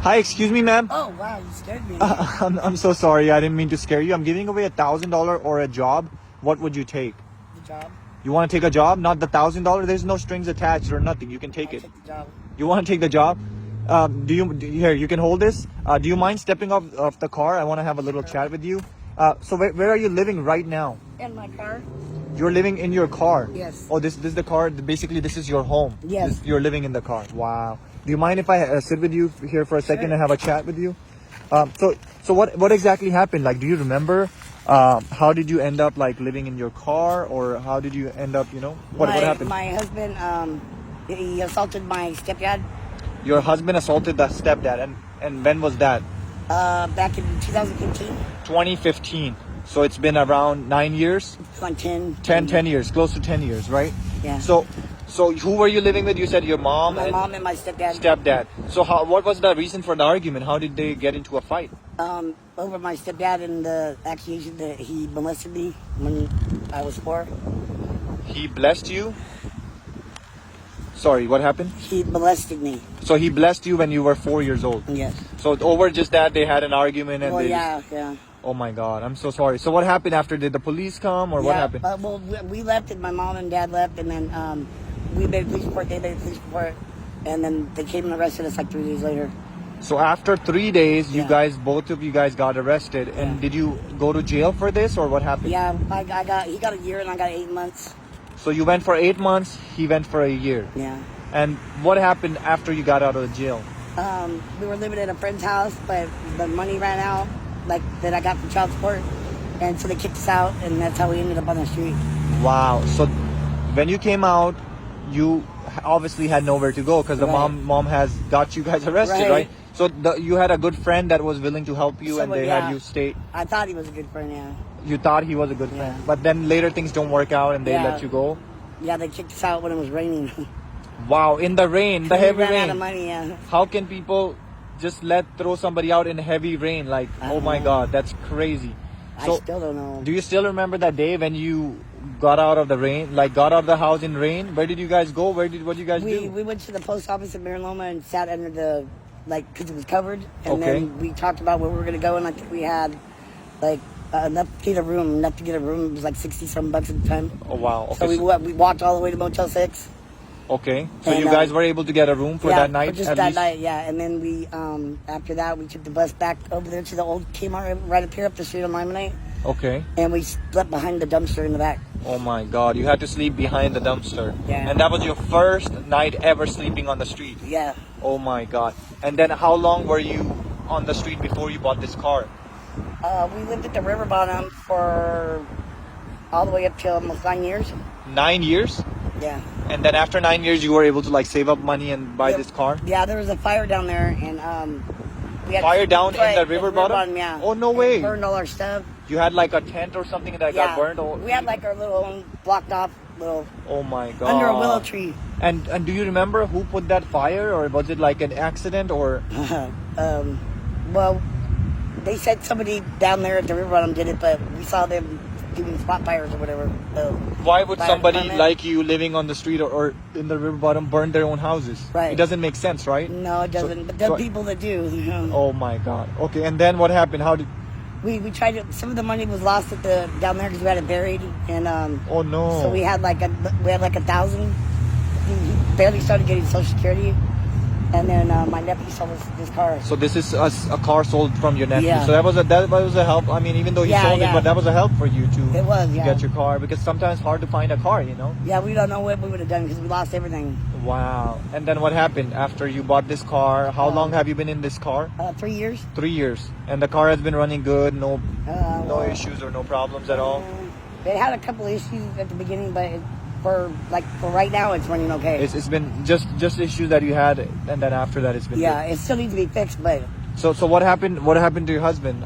Hi, excuse me, ma'am. Oh, wow, you scared me. I'm so sorry. I didn't mean to scare you. I'm giving away $1,000 or a job. What would you take? The job? You want to take a job? Not the $1,000? There's no strings attached or nothing. You can take I'll it. take the job. You want to take the job? Here, you can hold this. Do you mind stepping off the car? I want to have a little chat with you. So where are you living right now? In my car? You're living in your car? Yes. Oh, this is the car. Basically, this is your home. Yes. You're living in the car. Wow. Do you mind if I sit with you here for a second and have a chat with you? So what exactly happened? Like, do you remember? How did you end up like living in your car, or how did you end up? What happened? My husband, he assaulted my stepdad. Your husband assaulted the stepdad, and when was that? Back in 2015. 2015. So it's been around 9 years. Like 10 years, close to 10 years, right? Yeah. So who were you living with? You said your mom. My mom and my stepdad. Stepdad. So what was the reason for the argument? How did they get into a fight? Over my stepdad and the accusation that he molested me when I was 4. He blessed you? Sorry, what happened? He molested me. So he blessed you when you were 4 years old? Yes. So over just that, they had an argument and yeah. Oh my God, I'm so sorry. So what happened after? Did the police come, or what happened? Well, we left, and my mom and dad left, and then we made a police report, they made a police report, and then they came and arrested us like 3 days later. So after 3 days, both of you guys got arrested, and did you go to jail for this, or what happened? Yeah, he got a year and I got 8 months. So you went for 8 months, he went for a year. Yeah. And what happened after you got out of the jail? We were living at a friend's house, but the money ran out, that I got from child support, and so they kicked us out, and that's how we ended up on the street. Wow. So when you came out, you obviously had nowhere to go because the mom has got you guys arrested, right? So you had a good friend that was willing to help you, and they had you stay. I thought he was a good friend, yeah. You thought he was a good friend, but then later things don't work out, and they let you go. Yeah, they kicked us out when it was raining. Wow, in the rain, the heavy rain. We ran out of money, yeah. How can people just throw somebody out in heavy rain? Like, oh my God, that's crazy. So, I still don't know. Do you still remember that day when you got out of the rain, got out of the house in rain? Where did you guys go? What did you guys do? We went to the post office in Mariloma and sat under the, because it was covered. And then we talked about where we were going to go, and I think we had, enough to get a room. It was like 60-some bucks at the time. Oh, wow. Okay, so we walked all the way to Motel 6. Okay. So you guys were able to get a room for that night? For just that night, yeah. And then we, after that, we took the bus back over there to the old Kmart right up here up the street on Limonite. Okay. And we slept behind the dumpster in the back. Oh my God, you had to sleep behind the dumpster. Yeah. And that was your first night ever sleeping on the street? Yeah. Oh my God. And then how long were you on the street before you bought this car? We lived at the river bottom for all the way up till almost 9 years. 9 years? Yeah. And then after 9 years, you were able to save up money and buy this car? Yeah, there was a fire down there, and we had fire down in the river bottom? Yeah. Oh, no way. Burned all our stuff. You had a tent or something that got burned? We had our little own blocked off little. Oh my God. Under a willow tree. And do you remember who put that fire, or was it an accident, or? Well, they said somebody down there at the river bottom did it, but we saw them doing spot fires or whatever. Why would somebody like you living on the street or in the river bottom burn their own houses? Right. It doesn't make sense, right? No, it doesn't. But there are people that do. Oh my God. Okay, and then what happened? How did? We tried to. Some of the money was lost down there because we had it buried, and oh no. So we had like 1,000. He barely started getting Social Security. And then my nephew sold us this car. So this is a car sold from your nephew. Yeah. So that was a help. I mean, even though he sold it, but that was a help for you to get your car, because sometimes it's hard to find a car, Yeah, we don't know what we would have done because we lost everything. Wow. And then what happened after you bought this car? How long have you been in this car? 3 years. 3 years. And the car has been running good, no issues or no problems at all? It had a couple issues at the beginning, but for right now, it's running okay. It's been just issues that you had, and then after that, it's been good. It still needs to be fixed, but. So what happened? What happened to your husband?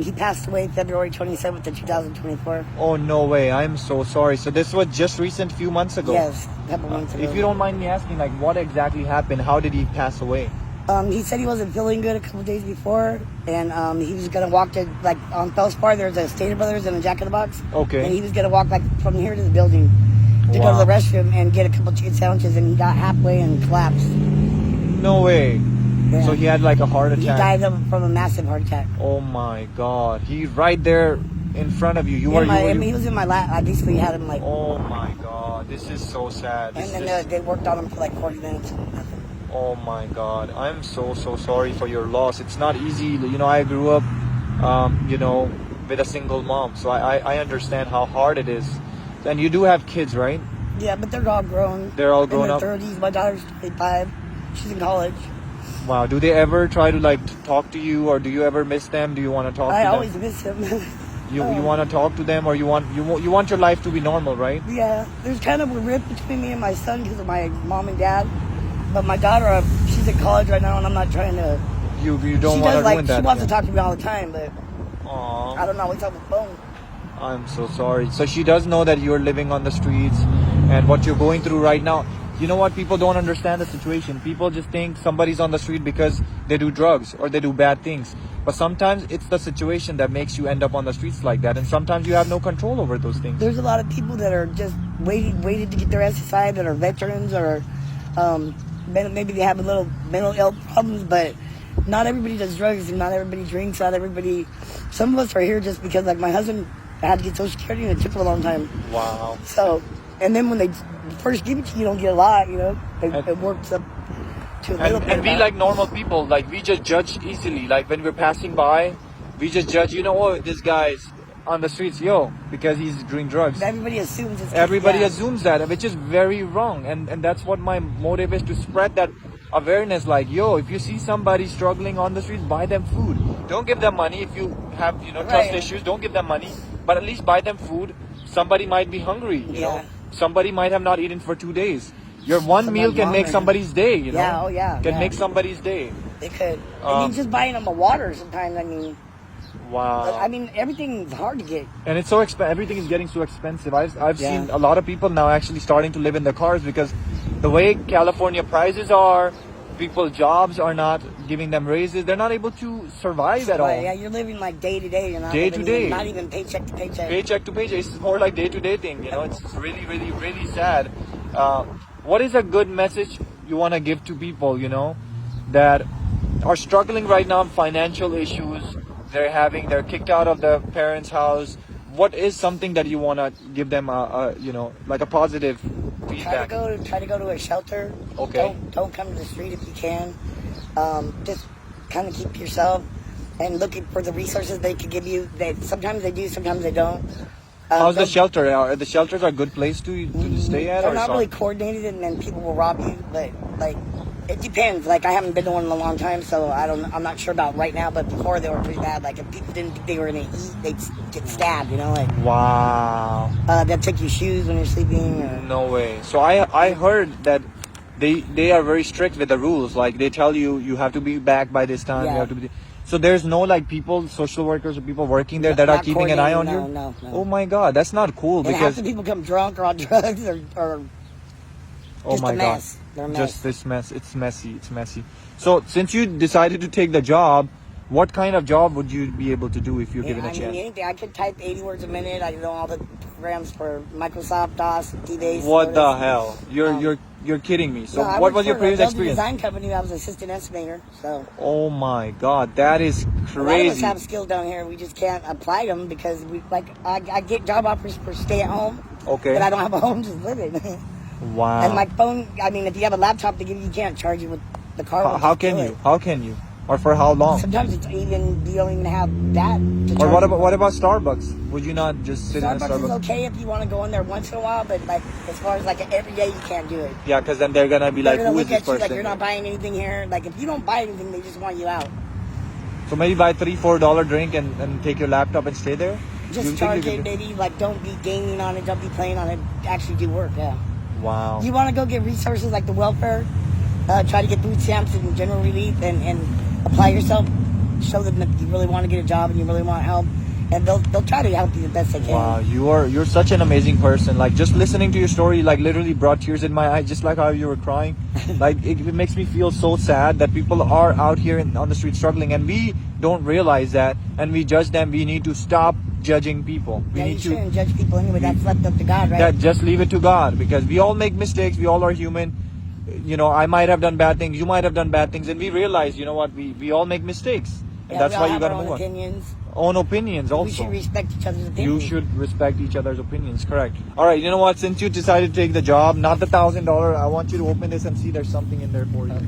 He passed away February 27th of 2024. Oh no way! I'm so sorry. So this was just recent, few months ago. Yes, a couple months ago. If you don't mind me asking, what exactly happened? How did he pass away? He said he wasn't feeling good a couple days before, and he was gonna walk to on Felspar. There's a Stater Brothers and a Jack in the Box. Okay. And he was gonna walk from here to the building to go to the restroom and get a couple chicken sandwiches, and he got halfway and collapsed. No way. Yeah. So he had like a heart He attack. died from a massive heart attack. Oh my God! He right there in front of you. You He was in my lap. I basically had him like. Oh my God! This is so sad. And then they worked on him for like 40 minutes. Oh my God! I'm so sorry for your loss. It's not easy. You know, I grew up, with a single mom, so I understand how hard it is. And you do have kids, right? Yeah, but they're all grown. They're all grown up. In their 30s. My daughter's 25. She's in college. Wow. Do they ever try to like talk to you, or do you ever miss them? Do you want to talk to them? I always miss him. You want to talk to them, or you want your life to be normal, right? Yeah, there's kind of a rift between me and my son because of my mom and dad. But my daughter, she's in college right now, and I'm not trying to. You don't want to ruin that. She wants to talk to me all the time, but Aww. I don't know what's up with the phone. I'm so sorry. So she does know that you're living on the streets and what you're going through right now. You know what? People don't understand the situation. People just think somebody's on the street because they do drugs or they do bad things. But sometimes it's the situation that makes you end up on the streets like that. And sometimes you have no control over those things. There's a lot of people that are just waiting to get their SSI that are veterans or maybe they have a little mental health problems, but not everybody does drugs and not everybody drinks. Not everybody. Some of us are here just because, like, my husband had to get Social Security and it took a long time. Wow. So, and then when they first give it to you, you don't get a lot, you know. It works up to a little bit. And we, like normal people, like, we just judge easily. Like when we're passing by, we just judge, this guy's on the streets, because he's doing drugs. Everybody assumes it's Everybody assumes that, which is very wrong. And that's what my motive is, to spread that awareness. Like, if you see somebody struggling on the streets, buy them food. Don't give them money. If you have, trust issues, don't give them money. But at least buy them food. Somebody might be hungry, you know. Somebody might have not eaten for 2 days. Your one meal can make somebody's day, you know. Can make somebody's day. It could. I mean, just buying them a water sometimes, I mean. Wow. I mean, everything's hard to get. And it's so everything is getting so expensive. I've seen a lot of people now actually starting to live in the cars because the way California prices are, people's jobs are not giving them raises. They're not able to survive at all. Yeah, you're living like day to day. You're not day to day. Not even paycheck to paycheck. Paycheck to paycheck. It's more like day to day thing. You know, it's really, really, really sad. What is a good message you want to give to people, that are struggling right now, financial issues they're kicked out of the parents' house? What is something that you want to give them like a positive feedback? Try to go to a shelter. Okay. Don't come to the street if you can. Just kind of keep yourself and looking for the resources they could give you. Sometimes they do, sometimes they don't. How's the shelter? The shelters are a good place to stay at? They're not really coordinated, and then people will rob you. But like, it depends. Like, I haven't been to one in a long time, so I'm not sure about right now. But before, they were pretty bad. Like, if people didn't think they were gonna eat, they'd get stabbed. Like. Wow. They'll take your shoes when you're sleeping. No way. So I heard that they are very strict with the rules. Like, they tell you have to be back by this time. You have to be. So there's no social workers or people working there that are keeping an eye on you? No. Oh my God, that's not cool. And half the people come drunk or on drugs or oh my God. They're a mess. Just this mess. It's messy. So since you decided to take the job, what kind of job would you be able to do if you're given a chance? Anything. I could type 80 words a minute. I know all the programs for Microsoft, DOS, T-Base. What the hell? You're kidding me. So what was your previous experience? Design company. I was assistant estimator. So. Oh my God, that is crazy. A lot of us have skills down here. We just can't apply them because I get job offers for stay at home. Okay. But I don't have a home to live in. Wow. And my phone. I mean, if you have a laptop to give you, you can't charge it with the car. How can you? How can you? Or for how long? Sometimes you don't even have that. To or what about Starbucks? Would you not just sit in a Starbucks? Starbucks is okay if you want to go in there once in a while, but like as far as like every day, you can't do it. Yeah, because then they're gonna be like, who is this person? Like you're not buying anything here. Like if you don't buy anything, they just want you out. So maybe buy $3-4 drink and take your laptop and stay there. Just charge it, maybe. Like don't be gaming on it, don't be playing on it. Actually do work. Yeah. Wow. You want to go get resources like the welfare, try to get food stamps and general relief, and apply yourself. Show them that you really want to get a job and you really want help, and they'll try to help you the best they can. Wow, you're such an amazing person. Like just listening to your story, like literally brought tears in my eyes, just like how you were crying. Like it makes me feel so sad that people are out here on the street struggling, and we don't realize that, and we judge them. We need to stop judging people. You shouldn't judge people anyway. That's left up to God, right? Just leave it to God, because we all make mistakes. We all are human. you know, I might have done bad things, you might have done bad things, and we realize, you know what, we all make mistakes. And Yeah, that's we all why you have gotta our own move on. opinions. Own opinions We also. should respect each other's You opinions. should respect each other's opinions, correct. All right, you know what, since you decided to take the job, not the $1,000, I want you to open this and see there's something in there for you.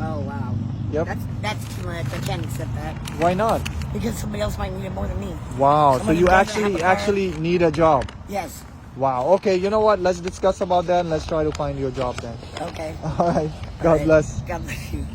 Oh wow. Yep. That's too much. I can't accept that Why not? because somebody else might need it more than me. Wow, so Someone you who doesn't have a car. actually need a job. Yes. Wow, okay, you know what, let's discuss about that and let's try to find you a job then. Okay. All right, All God right. bless. God bless you.